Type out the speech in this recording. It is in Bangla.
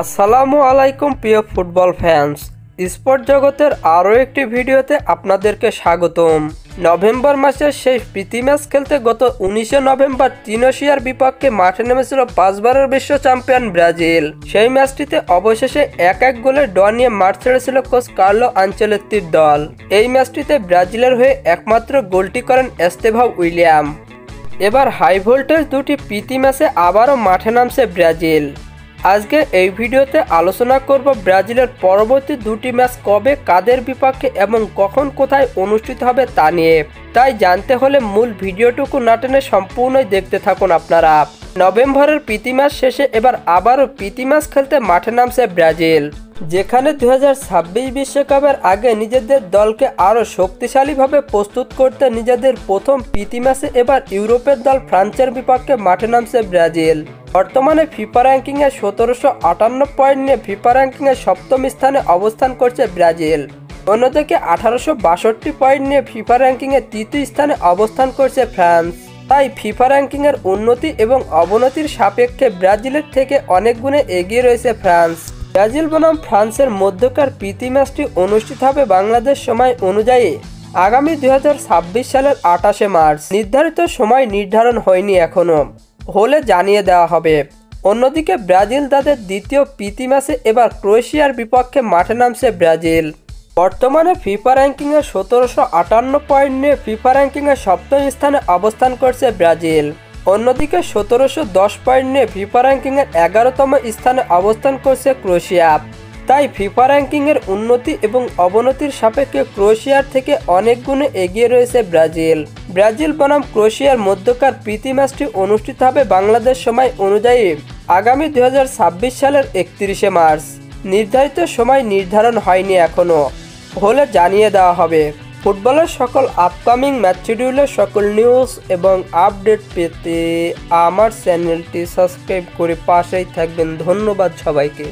আসসালামু আলাইকুম প্রিয় ফুটবল ফ্যান্স, স্পোর্ট জগতের আরও একটি ভিডিওতে আপনাদেরকে স্বাগতম। নভেম্বর মাসের শেষ প্রীতি ম্যাচ খেলতে গত 19 নভেম্বর তিউনিসিয়ার বিপক্ষে মাঠে নেমেছিল 5 বারের বিশ্ব চ্যাম্পিয়ন ব্রাজিল। সেই ম্যাচটিতে অবশেষে 1-1 গোলে ড্র নিয়ে মাঠ ছেড়েছিল কোচ কার্লো আনচেলত্তির দল। এই ম্যাচটিতে ব্রাজিলের হয়ে একমাত্র গোলটি করেন এস্তেভাও উইলিয়াম। এবার হাই ভোল্টেজ দুটি প্রীতি ম্যাচে আবারও মাঠে নামছে ব্রাজিল। আজকে এই ভিডিওতে আলোচনা করব ব্রাজিলের পরবর্তী দুটি ম্যাচ কবে, কাদের বিপক্ষে এবং কখন কোথায় অনুষ্ঠিত হবে তা নিয়ে। তাই জানতে হলে মূল ভিডিওটুকু না টেনে সম্পূর্ণই দেখতে থাকুন আপনারা। নভেম্বরের প্রীতি ম্যাচ শেষে এবার আবারও প্রীতি ম্যাচ খেলতে মাঠে নামছে ব্রাজিল, যেখানে 2026 বিশ্বকাপের আগে নিজেদের দলকে আরও শক্তিশালীভাবে প্রস্তুত করতে নিজেদের প্রথম প্রীতি ম্যাচে এবার ইউরোপের দল ফ্রান্সের বিপক্ষে মাঠে নামছে ব্রাজিল। বর্তমানে ফিফা র্যাঙ্কিংয়ে 1758 পয়েন্ট নিয়ে ফিফা র্যাঙ্কিংয়ে সপ্তম স্থানে অবস্থান করছে ব্রাজিল। অন্যদিকে 1862 পয়েন্ট নিয়ে ফিফা র্যাঙ্কিংয়ে তৃতীয় স্থানে অবস্থান করছে ফ্রান্স। তাই ফিফা র্যাঙ্কিংয়ের উন্নতি এবং অবনতির সাপেক্ষে ব্রাজিলের থেকে অনেক গুণে এগিয়ে রয়েছে ফ্রান্স। ব্রাজিল বনাম ফ্রান্সের মধ্যকার প্রীতি ম্যাচটি অনুষ্ঠিত হবে বাংলাদেশ সময় অনুযায়ী আগামী 2026 সালের 28 মার্চ। নির্ধারিত সময় নির্ধারণ হয়নি এখনও, হলে জানিয়ে দেওয়া হবে। অন্যদিকে ব্রাজিল তাদের দ্বিতীয় প্রীতি ম্যাচে এবার ক্রোয়েশিয়ার বিপক্ষে মাঠে নামছে ব্রাজিল। বর্তমানে ফিফা র্যাঙ্কিংয়ে 1758 পয়েন্ট নিয়ে ফিফা র্যাঙ্কিংয়ে সপ্তম স্থানে অবস্থান করছে ব্রাজিল। অন্যদিকে 1710 পয়েন্ট নিয়ে ফিফা র্যাঙ্কিংয়ের 11তম স্থানে অবস্থান করছে ক্রোয়েশিয়া। তাই ফিফা র্যাঙ্কিংয়ের উন্নতি এবং অবনতির সাপেক্ষে ক্রোয়েশিয়ার থেকে অনেক গুণে এগিয়ে রয়েছে ব্রাজিল। ব্রাজিল বনাম ক্রোয়েশিয়ার মধ্যকার প্রীতি ম্যাচটি অনুষ্ঠিত হবে বাংলাদেশ সময় অনুযায়ী আগামী 2026 সালের 31 মার্চ। নির্ধারিত সময় নির্ধারণ হয়নি এখনও, হলে জানিয়ে দেওয়া হবে। ফুটবলের সকল আপকামিং ম্যাচ শিডিউলের সকল নিউজ এবং আপডেট পেতে আমার চ্যানেলটি সাবস্ক্রাইব করে পাশেই থাকবেন। ধন্যবাদ সবাইকে।